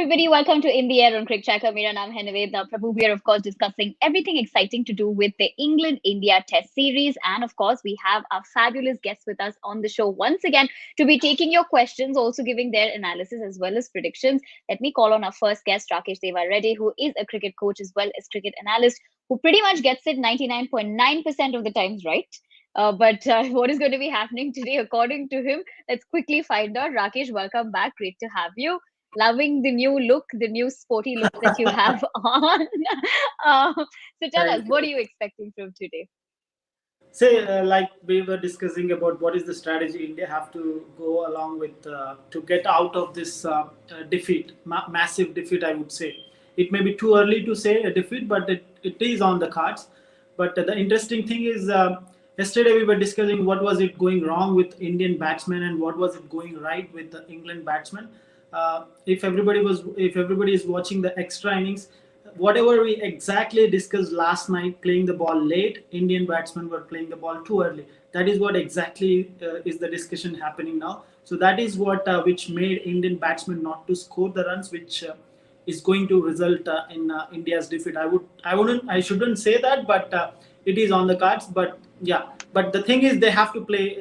everybody, welcome to In the Air on CricTracker. Mera naam hai Nivedna Prabhu. We are, of course, discussing everything exciting to do with the England-India Test Series. And, of course, we have our fabulous guests with us on the show once again to be taking your questions, also giving their analysis as well as predictions. Let me call on our first guest, Rakesh Deva Reddy, who is a cricket coach as well as cricket analyst, who pretty much gets it 99.9% of the times right. But what is going to be happening today, according to him? Let's quickly find out. Rakesh, welcome back. Great to have you. Loving the new look, the new sporty look that you have on. So tell us, Thank what are you. you expecting from today? Say, like we were discussing about what is the strategy India have to go along with to get out of this defeat, massive defeat. I would say it may be too early to say a defeat, but it is on the cards. But the interesting thing is, yesterday we were discussing what was it going wrong with Indian batsmen and what was it going right with the England batsmen. If everybody is watching the extra innings, whatever we exactly discussed last night, playing the ball late, Indian batsmen were playing the ball too early. That is what exactly is the discussion happening now. So that is what which made Indian batsmen not to score the runs, which is going to result in India's defeat. I shouldn't say that, but it is on the cards. But yeah, but the thing is, they have to play.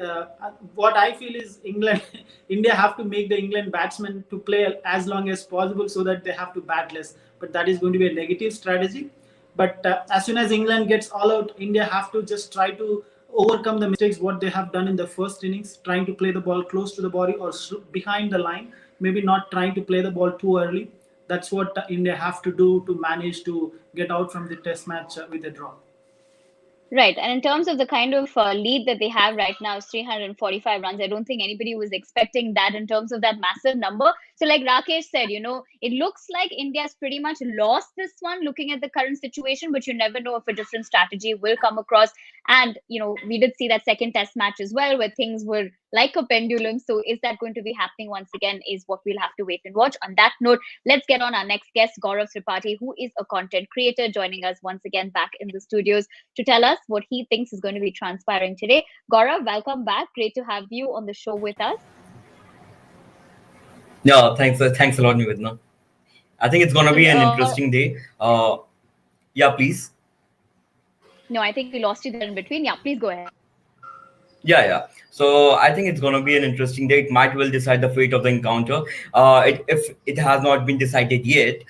What I feel is England, India have to make the England batsmen to play as long as possible so that they have to bat less. But that is going to be a negative strategy. But as soon as England gets all out, India have to just try to overcome the mistakes what they have done in the first innings, trying to play the ball close to the body or behind the line, maybe not trying to play the ball too early. That's what India have to do to manage to get out from the test match with a draw. Right. And in terms of the kind of lead that they have right now, is 345 runs. I don't think anybody was expecting that in terms of that massive number. So, like Rakesh said, it looks like India's pretty much lost this one looking at the current situation, but you never know if a different strategy will come across. And, we did see that second test match as well, where things were like a pendulum. So, is that going to be happening once again? Is what we'll have to wait and watch. On that note, let's get on our next guest, Gaurav Tripathi, who is a content creator, joining us once again back in the studios to tell us what he thinks is going to be transpiring today. Gaurav, welcome back. Great to have you on the show with us. Yeah, thanks a lot, Nivedna. I think it's gonna be an Uh, interesting day. Yeah, please. no, I think we lost you there in between. Yeah, please go ahead. Yeah. So I think it's gonna be an interesting day. It might well decide the fate of the encounter. If it has not been decided yet,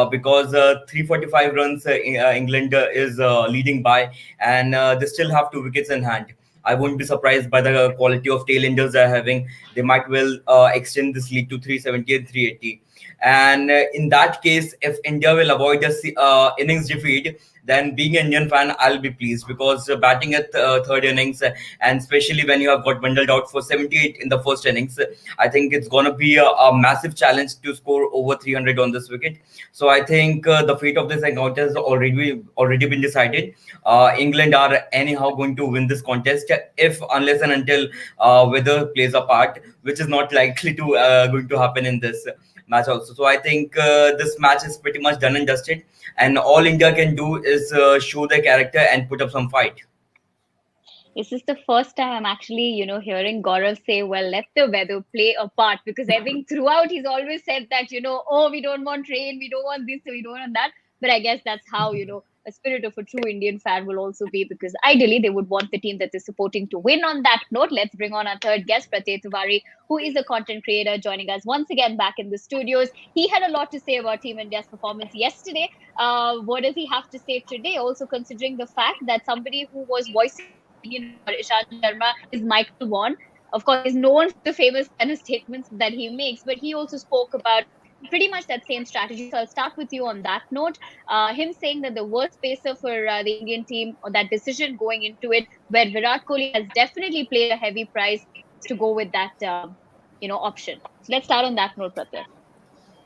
because 345 runs England is leading by, and they still have 2 wickets in hand. I won't be surprised by the quality of tailenders they're having. They might well extend this lead to 370 and 380. And in that case, if India will avoid the innings defeat, then being an Indian fan, I'll be pleased because batting at third innings, and especially when you have got bundled out for 78 in the first innings, I think it's going to be a massive challenge to score over 300 on this wicket. So I think the fate of this encounter has already been decided. England are anyhow going to win this contest if unless and until weather plays a part, which is not likely to going to happen in this match also. So I think this match is pretty much done and dusted, and all India can do is show their character and put up some fight. This is the first time I'm actually, hearing Gaurav say, well, let the weather play a part, because I think throughout he's always said that, oh, we don't want rain, we don't want this, we don't want that. But I guess that's how, a spirit of a true Indian fan will also be, because ideally they would want the team that they're supporting to win. On that note, let's bring on our third guest, Pratyay Tiwari, who is a content creator, joining us once again back in the studios. He had a lot to say about Team India's performance yesterday. What does he have to say today? Also considering the fact that somebody who was voicing for Ishant Sharma is Michael Vaughan. Of course, he's known for the famous kind of statements that he makes, but he also spoke about pretty much that same strategy. So I'll start with you on that note. Him saying that the worst pacer for the Indian team, or that decision going into it, where Virat Kohli has definitely played a heavy price, was to go with that, option. So let's start on that note, Pratyay.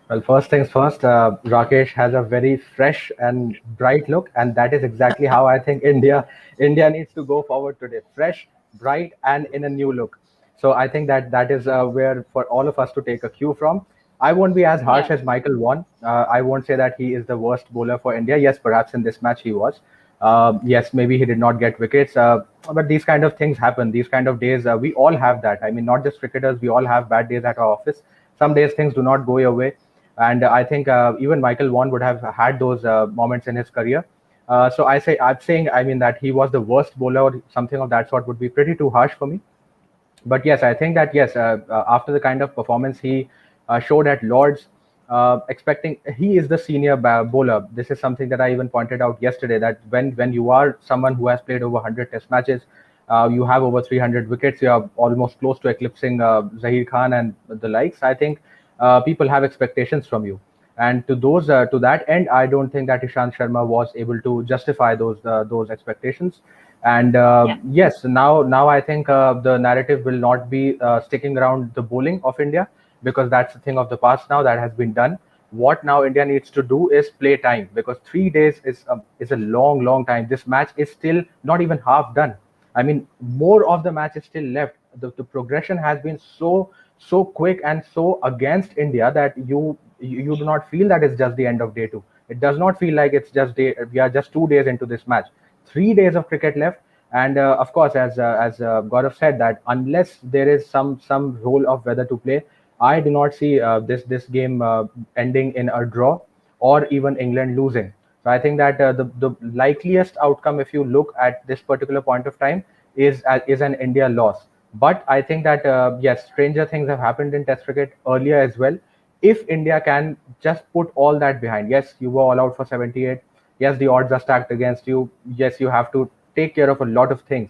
Well, first things first, Rakesh has a very fresh and bright look, and that is exactly how I think India needs to go forward today. Fresh, bright, and in a new look. So I think that is where for all of us to take a cue from. I won't be as harsh Yeah. as Michael Vaughan. I won't say that he is the worst bowler for India. Yes, perhaps in this match he was. Yes, maybe he did not get wickets, but these kind of things happen. These kind of days, we all have that. I mean, not just cricketers, we all have bad days at our office. Some days things do not go your way. And I think even Michael Vaughan would have had those moments in his career. So I'm saying, I mean, that he was the worst bowler or something of that sort would be pretty too harsh for me. But yes, I think that yes, after the kind of performance he showed at Lords, expecting he is the senior bowler. This is something that I even pointed out yesterday, that when you are someone who has played over 100 Test matches, you have over 300 wickets, you are almost close to eclipsing Zahir Khan and the likes. I think people have expectations from you. And to that end, I don't think that Ishant Sharma was able to justify those expectations. And Yeah. yes, now I think the narrative will not be sticking around the bowling of India, because that's a thing of the past now that has been done. What now India needs to do is play time, because 3 days is a long time. This match is still not even half done. I mean, more of the match is still left. The progression has been so quick and so against India that you do not feel that it's just the end of day two. It does not feel like it's just we are just 2 days into this match. 3 days of cricket left, and of course, as Gaurav said, that unless there is some role of weather to play, I do not see this game ending in a draw or even England losing. So I think that the likeliest outcome, if you look at this particular point of time, is an India loss. But I think that yes, stranger things have happened in Test cricket earlier as well. If India can just put all that behind, yes, you were all out for 78. Yes, the odds are stacked against you. Yes, you have to take care of a lot of things.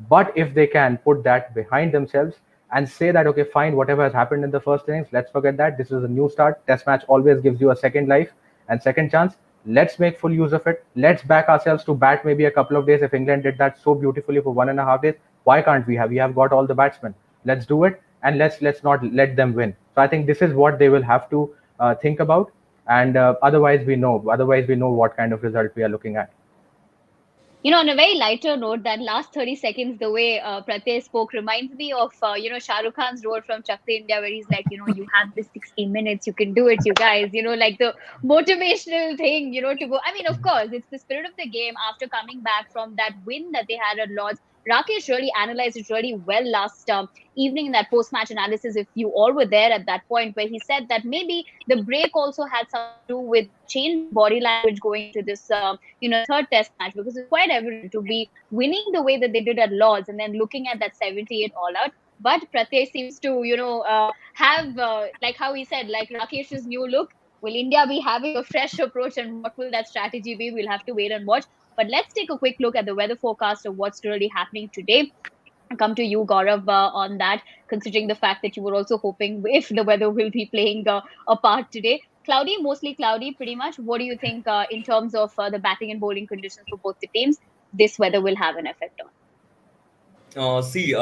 But if they can put that behind themselves and say that, okay, fine, whatever has happened in the first innings, let's forget that. This is a new start. Test match always gives you a second life and second chance. Let's make full use of it. Let's back ourselves to bat maybe a couple of days. If England did that so beautifully for 1.5 days, why can't we have? We have got all the batsmen. Let's do it, and let's not let them win. So I think this is what they will have to think about, and otherwise we know what kind of result we are looking at. On a very lighter note, that last 30 seconds, the way Pratyay spoke reminds me of, Shah Rukh Khan's role from Chak De India, where he's like, you have this 60 minutes, you can do it, you guys, like the motivational thing, to go. I mean, of course, it's the spirit of the game after coming back from that win that they had at Lords. Rakesh really analyzed it really well last evening in that post-match analysis. If you all were there at that point, where he said that maybe the break also had something to do with the change in body language going into this, third test match, because it's quite evident to be winning the way that they did at Lords and then looking at that 78 all out. But Pratyay seems to, have, like how he said, like Rakesh's new look. Will India be having a fresh approach, and what will that strategy be? We'll have to wait and watch. But let's take a quick look at the weather forecast of what's really happening today. I'll come to you, Gaurav, on that, considering the fact that you were also hoping if the weather will be playing a part today. Cloudy, mostly cloudy, pretty much. What do you think in terms of the batting and bowling conditions for both the teams? This weather will have an effect on. This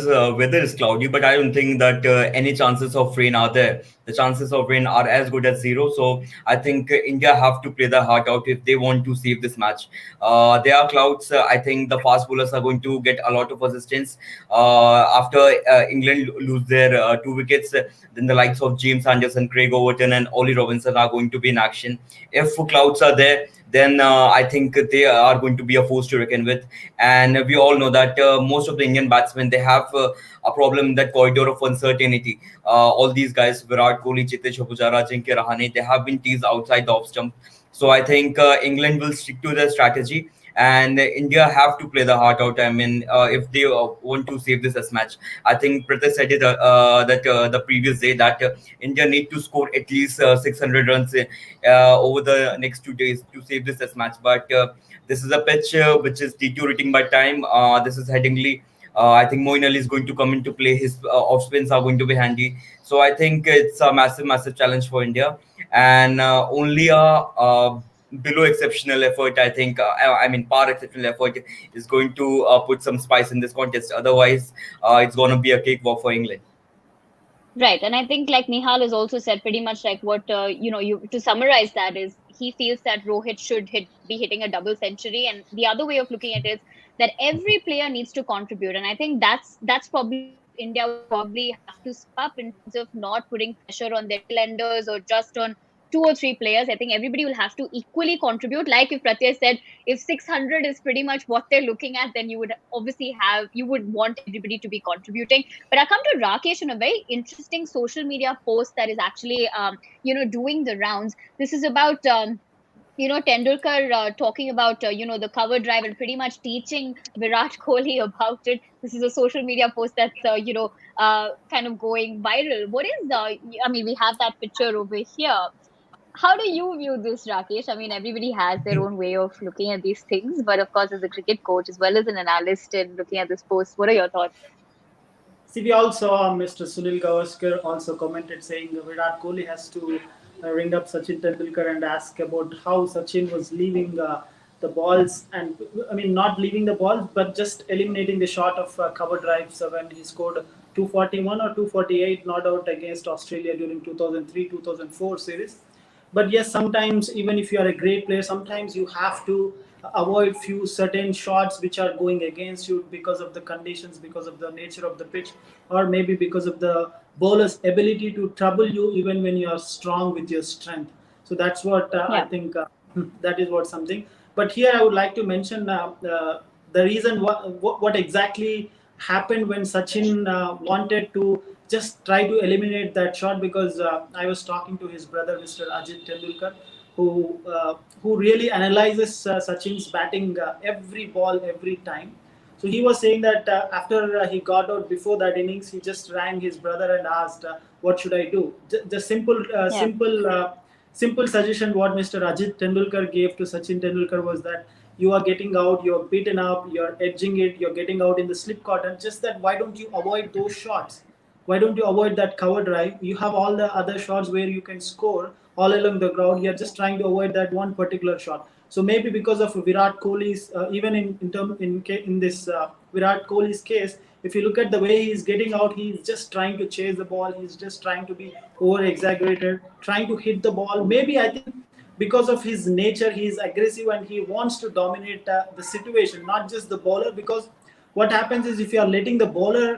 weather is cloudy, but I don't think that any chances of rain are there. The chances of rain are as good as zero. So I think India have to play their heart out if they want to save this match. There are clouds. I think the fast bowlers are going to get a lot of assistance after England lose their 2 wickets. Then the likes of James Anderson, Craig Overton, and Ollie Robinson are going to be in action. If clouds are there, then I think they are going to be a force to reckon with. And we all know that most of the Indian batsmen, they have a problem in that corridor of uncertainty. All these guys, Virat Kohli, Chitesh Pujara, Ajinkya Rahane, they have been teased outside the off stump. So I think England will stick to their strategy, and India have to play the heart out. I mean, if they want to save this as match, I think Prithvi said it that the previous day that India need to score at least 600 runs over the next 2 days to save this as match. But this is a pitch which is deteriorating by time. This is Headingley. I think Moeen Ali is going to come into play. His off spins are going to be handy. So I think it's a massive challenge for India, and only a below exceptional effort. I think, I mean, par exceptional effort is going to put some spice in this contest. Otherwise, it's going to be a cakewalk for England. Right. And I think, like Nihal has also said, pretty much like what, you to summarize that is he feels that Rohit should be hitting a double century. And the other way of looking at it is that every player needs to contribute. And I think that's probably what India will probably have to step up in terms of not putting pressure on their tail enders or just on two or three players. I think everybody will have to equally contribute. Like if Pratyay said, if 600 is pretty much what they're looking at, then you would obviously you would want everybody to be contributing. But I come to Rakesh in a very interesting social media post that is actually, doing the rounds. This is about, Tendulkar talking about, the cover drive and pretty much teaching Virat Kohli about it. This is a social media post that's, kind of going viral. What is, I mean, we have that picture over here. How do you view this, Rakesh? I mean, everybody has their own way of looking at these things, but of course, as a cricket coach as well as an analyst and looking at this post, what are your thoughts? See, we all saw Mr. Sunil Gavaskar also commented saying Virat Kohli has to ring up Sachin Tendulkar and ask about how Sachin was leaving the balls, and I mean not leaving the balls, but just eliminating the shot of cover drives when he scored 241 or 248 not out against Australia during 2003-2004 series. But yes, sometimes even if you are a great player, sometimes you have to avoid few certain shots which are going against you because of the conditions, because of the nature of the pitch, or maybe because of the bowler's ability to trouble you even when you are strong with your strength. So that's what I Yeah. think that is what something. But here I would like to mention the reason what exactly happened when Sachin wanted to just try to eliminate that shot, because I was talking to his brother, Mr. Ajit Tendulkar, who really analyzes Sachin's batting every ball, every time. So he was saying that after he got out before that innings, he just rang his brother and asked, "What should I do?" The Yeah. simple suggestion what Mr. Ajit Tendulkar gave to Sachin Tendulkar was that you are getting out, you're beaten up, you're edging it, you're getting out in the slip cotton. Just that, why don't you avoid those shots? Why don't you avoid that cover drive? You have all the other shots where you can score all along the ground. You're just trying to avoid that one particular shot. So maybe because of Virat Kohli's, even in this Virat Kohli's case, if you look at the way he's getting out, he's just trying to chase the ball. He's just trying to be over exaggerated, trying to hit the ball. Maybe I think because of his nature, he's aggressive and he wants to dominate the situation, not just the bowler. Because what happens is if you are letting the bowler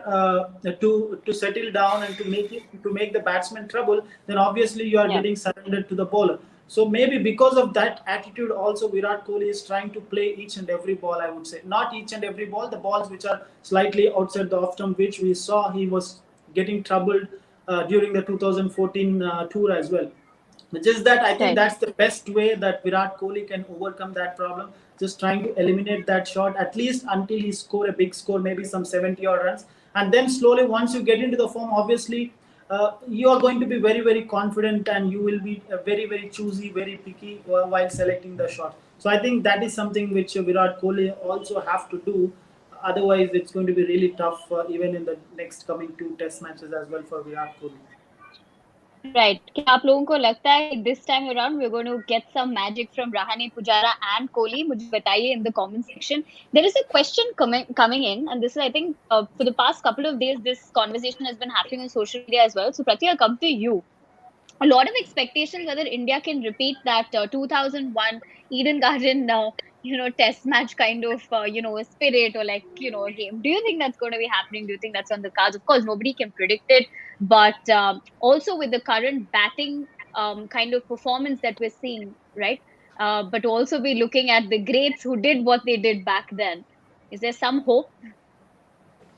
to settle down and to make the batsman trouble, then obviously you are Yeah. getting surrendered to the bowler. So maybe because of that attitude, also Virat Kohli is trying to play each and every ball. I would say not each and every ball. The balls which are slightly outside the off stump, which we saw he was getting troubled during the 2014 tour as well. Just that I think Right. that's the best way that Virat Kohli can overcome that problem. Just trying to eliminate that shot at least until he score a big score, maybe some 70 odd runs, and then slowly once you get into the form, obviously you are going to be very very confident and you will be very very choosy, very picky while selecting the shot. So I think that is something which Virat Kohli also have to do. Otherwise, it's going to be really tough even in the next coming two test matches as well for Virat Kohli. Right. क्या आप लोगों को लगता है कि this time around we're going to get some magic from Rahane Pujara and Kohli? मुझे बताइए in the comment section. There is a question coming in, and this is, I think, for the past couple of days, this conversation has been happening on social media as well. So, Prati, I'll come to you. A lot of expectations whether India can repeat that 2001 Eden Garden, test match kind of, spirit or like, a game. Do you think that's going to be happening? Do you think that's on the cards? Of course, nobody can predict it, but also with the current batting kind of performance that we're seeing, right? But also be looking at the greats who did what they did back then. Is there some hope?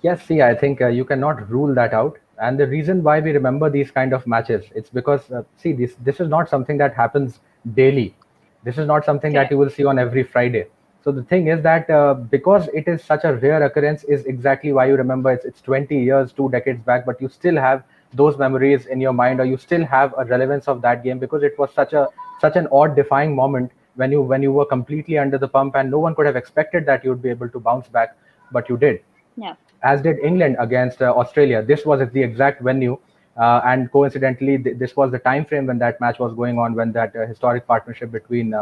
Yes, see, I think you cannot rule that out. And the reason why we remember these kind of matches, it's because see, this is not something that happens daily. This is not something that Correct. you will see on every Friday. So the thing is that because it is such a rare occurrence, is exactly why you remember it's 20 years, 2 decades back, but you still have those memories in your mind, or you still have a relevance of that game because it was such an odd defying moment when you were completely under the pump and no one could have expected that you would be able to bounce back, but you did, Yeah. as did England against Australia. This was at the exact venue, and coincidentally, this was the time frame when that match was going on, when that historic partnership between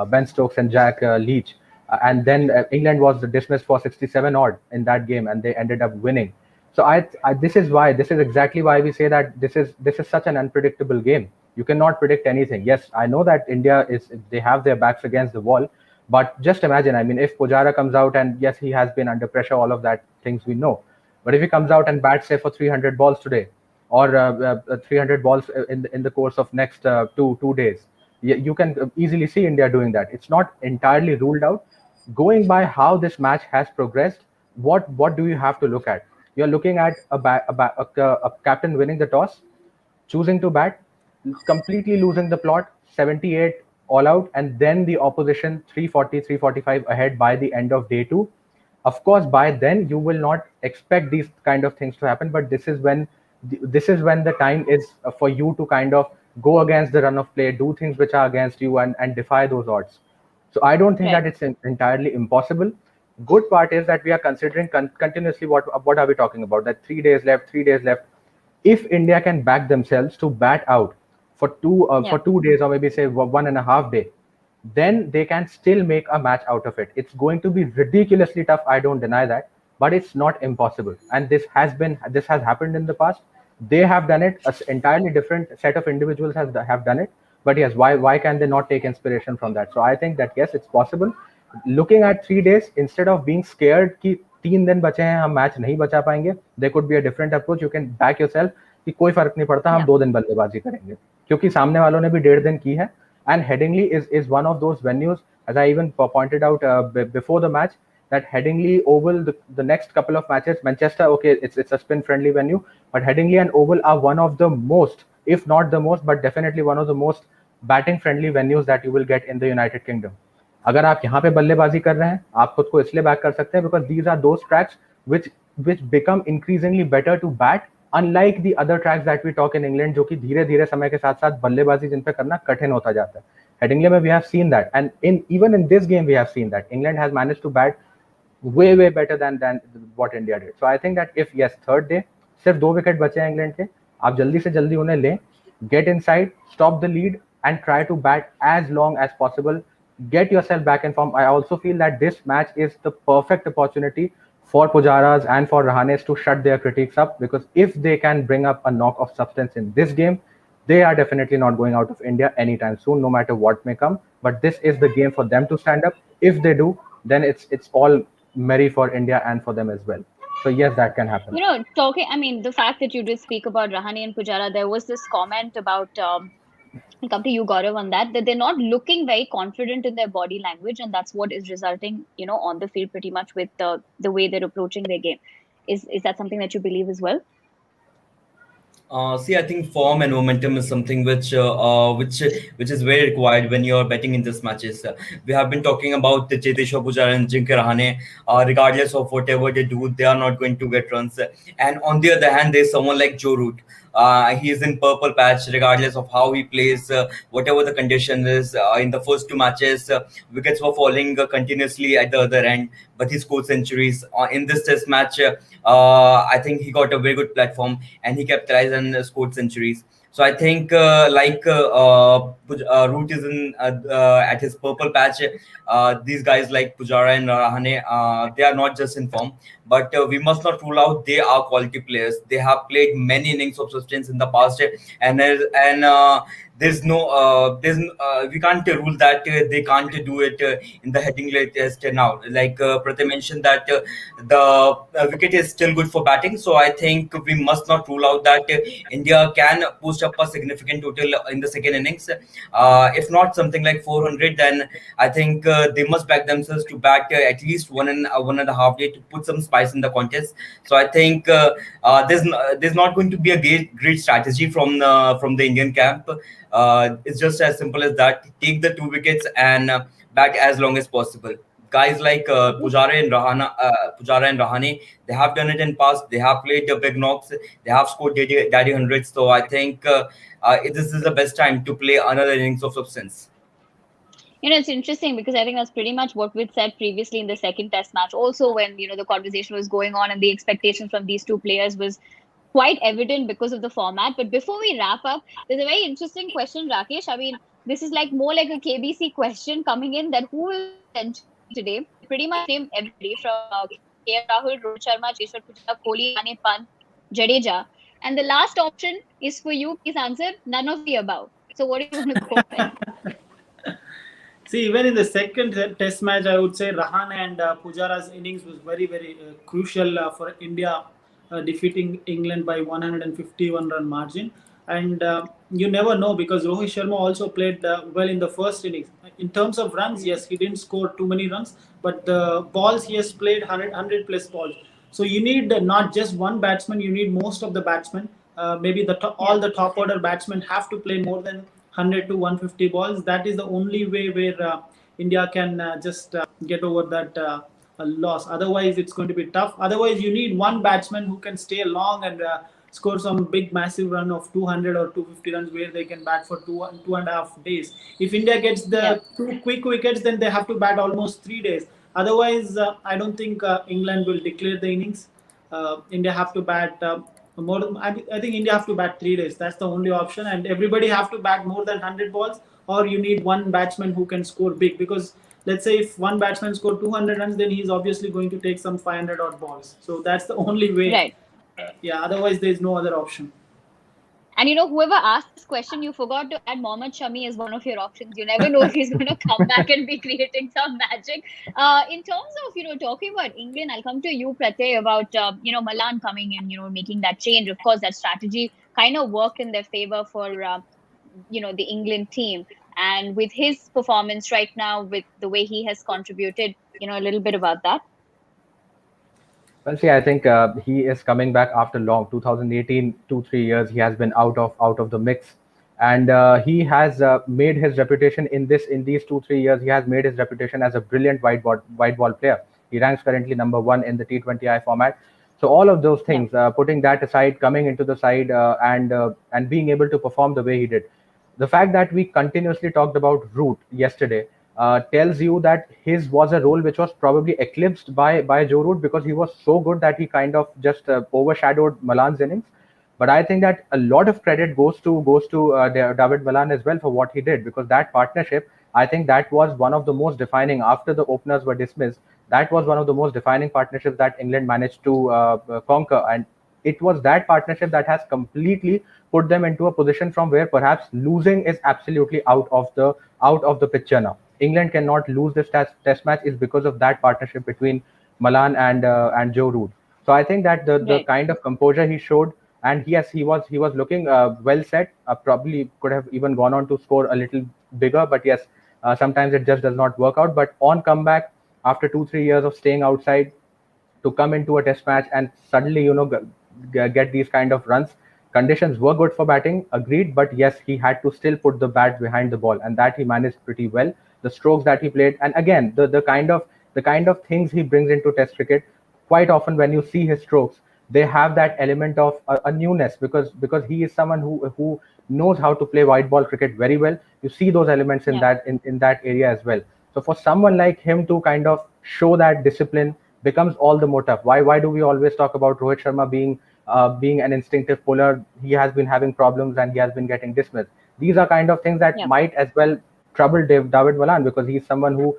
Ben Stokes and Jack Leach, and then England was dismissed for 67 odd in that game, and they ended up winning. So this is exactly why we say that this is such an unpredictable game. You cannot predict anything. Yes, I know that India they have their backs against the wall, but just imagine, I mean, if Pujara comes out and yes, he has been under pressure, all of that things we know. But if he comes out and bats say for 300 balls today, or 300 balls in the course of next 2 days. You can easily see India doing that. It's not entirely ruled out. Going by how this match has progressed, what do you have to look at? You're looking at a captain winning the toss, choosing to bat, completely losing the plot, 78 all out, and then the opposition 340, 345 ahead by the end of day two. Of course, by then you will not expect these kind of things to happen, but this is when the time is for you to kind of go against the run of play, do things which are against you, and defy those odds. So I don't think that Right. it's entirely impossible. Good part is that we are considering continuously what are we talking about? That 3 days left, 3 days left. If India can back themselves to bat out for Yeah. 2 days, or maybe say 1.5 day, then they can still make a match out of it. It's going to be ridiculously tough. I don't deny that, but it's not impossible. And this has happened in the past. They have done it. An entirely different set of individuals have done it. But yes, why can they not take inspiration from that? So I think that yes, it's possible. Looking at 3 days, instead of being scared कि 3 दिन बचे हैं हम match नहीं बचा पाएंगे, there could be a different approach. You can back yourself कि कोई फर्क नहीं पड़ता, हम Yeah. 2 दिन बल्लेबाजी करेंगे क्योंकि सामने वालों ने भी 1.5 दिन की है. And Headingley is one of those venues, as I even pointed out before the match, that Headingley Oval, the next couple of matches, Manchester, okay, it's a spin friendly venue, but Headingley and Oval are one of the most, if not the most, but definitely one of the most batting friendly venues that you will get in the United Kingdom. अगर आप यहाँ पे बल्लेबाजी कर रहे हैं, आप खुद को इसलिए बैक कर सकते हैं because these are those tracks which become increasingly better to bat, unlike the other tracks that we talk in England, जो कि धीरे धीरे समय के साथ साथ बल्लेबाजी जिन पे करना कठिन होता जाता है. हेडिंगले में we have seen that, and even in this game we have seen that England has managed to bat way better than what India did. So I think that if yes, third day सिर्फ 2 wicket बचे हैं England के, आप जल्दी से जल्दी उन्हें लें, get inside, stop the lead, and try to bat as long as possible. Get yourself back in form. I also feel that this match is the perfect opportunity for Pujaras and for Rahanes to shut their critics up, because if they can bring up a knock of substance in this game, they are definitely not going out of India anytime soon, no matter what may come. But this is the game for them to stand up. If they do, then it's all merry for India and for them as well. So yes, that can happen. Talking, I mean, the fact that you did speak about Rahane and Pujara, there was this comment about, I'll come to you, Gaurav, on that they're not looking very confident in their body language, and that's what is resulting, on the field pretty much with the way they're approaching their game. Is that something that you believe as well? See, I think form and momentum is something which is very required when you're betting in these matches. We have been talking about the Cheteshwar Pujara and Jinkar Rahane. Regardless of whatever they do, they are not going to get runs. And on the other hand, there's someone like Joe Root. He is in purple patch, regardless of how he plays, whatever the condition is. In the first 2 matches, wickets were falling continuously at the other end, but he scored centuries. In this test match, I think he got a very good platform and he capitalized and scored centuries. So I think Root is in at his purple patch. These guys like Pujara and Rahane, they are not just in form, but we must not rule out they are quality players. They have played many innings of substance in the past, and we can't rule that they can't do it in the heading test now. Like Pratim mentioned that the wicket is still good for batting, so I think we must not rule out that India can post up a significant total in the second innings. If not something like 400, then I think they must back themselves to bat at least 1.5 day to put some spice in the contest. So I think there's not going to be a great strategy from the Indian camp. It's just as simple as that. Take the 2 wickets and bat as long as possible. Guys like Pujara and Rahane, they have done it in past. They have played the big knocks. They have scored daddy hundreds. So I think this is the best time to play another innings of substance. It's interesting because I think that's pretty much what we'd said previously in the second test match. Also, when, the conversation was going on and the expectations from these two players was quite evident because of the format. But before we wrap up, there's a very interesting question, Rakesh. I mean, this is like more like a KBC question coming in, that who will century today? Pretty much name everybody from KL Rahul, Rohit Sharma, Cheteshwar Pujara, Kohli, Rane, Pant, Jadeja. And the last option is for you. Please answer none of the above. So what are you going to go with? See, even in the second test match, I would say Rahane and Pujara's innings was very, very crucial for India defeating England by 151 run margin. And you never know, because Rohit Sharma also played well in the first innings. In terms of runs, yes, he didn't score too many runs, but the balls he has played 100 plus balls. So you need not just one batsman, you need most of the batsmen. Maybe all the top order batsmen have to play more than 100 to 150 balls. That is the only way where India can just get over that loss. Otherwise, it's going to be tough. Otherwise, you need one batsman who can stay long and score some big massive run of 200 or 250 runs where they can bat for 2.5 days. If India gets the two quick wickets, then they have to bat almost 3 days. Otherwise, I don't think England will declare the innings. India have to bat more. I think India have to bat 3 days. That's the only option, and everybody have to bat more than 100 balls, or you need one batsman who can score big. Because let's say if one batsman score 200 runs, then he's obviously going to take some 500 odd balls. So that's the only way. Right. Yeah. Otherwise, there is no other option. And whoever asked this question, you forgot to add Mohammad Shami as one of your options. You never know if he's going to come back and be creating some magic. In terms of, talking about England, I'll come to you, Pratyay, about, Malan coming in, making that change. Of course, that strategy kind of worked in their favor for, the England team. And with his performance right now, with the way he has contributed, a little bit about that. Well, see, I think he is coming back after long. 2018, 2-3 years, he has been out of the mix, and he has made his reputation in these 2-3 years. He has made his reputation as a brilliant white ball player. He ranks currently number one in the T20I format. So all of those things, putting that aside, coming into the side and being able to perform the way he did, the fact that we continuously talked about Root yesterday tells you that his was a role which was probably eclipsed by Joe Root, because he was so good that he kind of just overshadowed Malan's innings. But I think that a lot of credit goes to David Malan as well for what he did, because that partnership, I think that was one of the most defining, after the openers were dismissed. That was one of the most defining partnerships that England managed to conquer, and it was that partnership that has completely put them into a position from where perhaps losing is absolutely out of the picture now. England cannot lose this test match is because of that partnership between Malan and Joe Root. So I think that the Right. kind of composure he showed, and yes, he was looking well set. Probably could have even gone on to score a little bigger, but yes, sometimes it just does not work out. But on comeback, after 2-3 years of staying outside, to come into a test match and suddenly get these kind of runs. Conditions were good for batting, agreed, but yes, he had to still put the bat behind the ball, and that he managed pretty well. The strokes that he played, and again, the kind of things he brings into Test cricket. Quite often, when you see his strokes, they have that element of a newness, because he is someone who knows how to play white ball cricket very well. You see those elements in Yeah. that area as well. So for someone like him to kind of show that discipline becomes all the more tough. Why do we always talk about Rohit Sharma being an instinctive puller? He has been having problems and he has been getting dismissed. These are kind of things that Yeah. might as well trouble David Malan, because he's someone who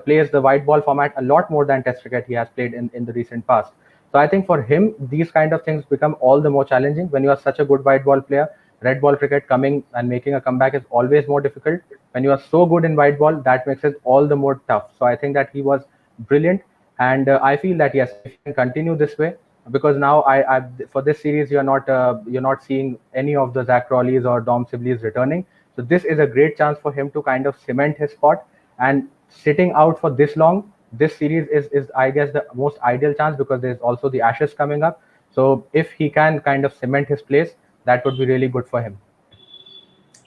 plays the white ball format a lot more than Test cricket he has played in the recent past. So I think for him, these kind of things become all the more challenging when you are such a good white ball player. Red ball cricket, coming and making a comeback is always more difficult. When you are so good in white ball, that makes it all the more tough. So I think that he was brilliant, and I feel that yes, if he can continue this way, because now I for this series you're not seeing any of the Zach Crawleys or Dom Sibleys returning. So this is a great chance for him to kind of cement his spot, and sitting out for this long, this series is I guess the most ideal chance, because there's also the Ashes coming up. So if he can kind of cement his place, that would be really good for him.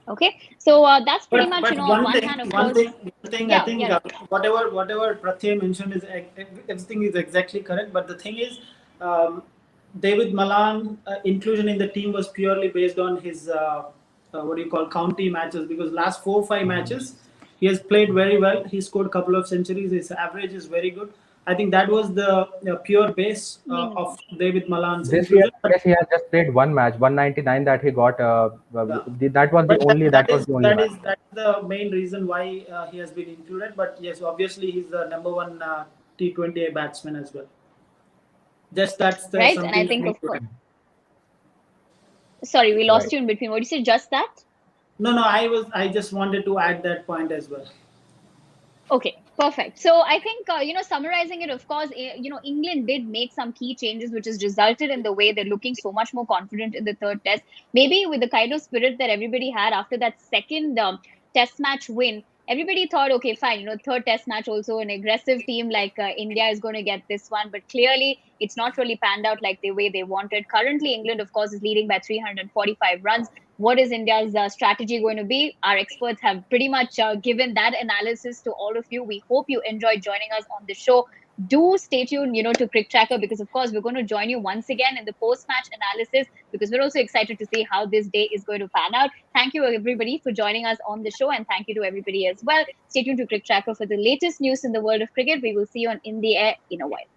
Okay. So that's pretty much, But on one hand, of course. one thing I Yeah. think Yeah. whatever Pratyay mentioned is everything is exactly correct. But the thing is, um, David Malan inclusion in the team was purely based on his what do you call county matches, because last 4 5 matches he has played very well. He scored a couple of centuries. His average is very good. I think that was the pure base Meaningful. of David Malan's This year, inclusion. I guess he has just played one match, 199 that he got. Yeah. That was the But only that that was is the only match. that's the main reason why he has been included. But yes, obviously he's the number one T20 batsman as well. Just that's the Right. And I something I think, need of to course. add. Sorry, we lost Right. you in between. What did you say? Just that? No, I just wanted to add that point as well. Okay. Perfect. So I think, summarizing it, of course, England did make some key changes, which has resulted in the way they're looking so much more confident in the third test. Maybe with the kind of spirit that everybody had after that second test match win, everybody thought, okay, fine, third test match, also an aggressive team like India is going to get this one. But clearly, it's not really panned out like the way they wanted. Currently, England, of course, is leading by 345 runs. What is India's strategy going to be? Our experts have pretty much given that analysis to all of you. We hope you enjoyed joining us on the show. Do stay tuned, to CricTracker, because of course we're going to join you once again in the post-match analysis, because we're also excited to see how this day is going to pan out. Thank you everybody for joining us on the show, and thank you to everybody as well. Stay tuned to CricTracker for the latest news in the world of cricket. We will see you on In the Air in a while.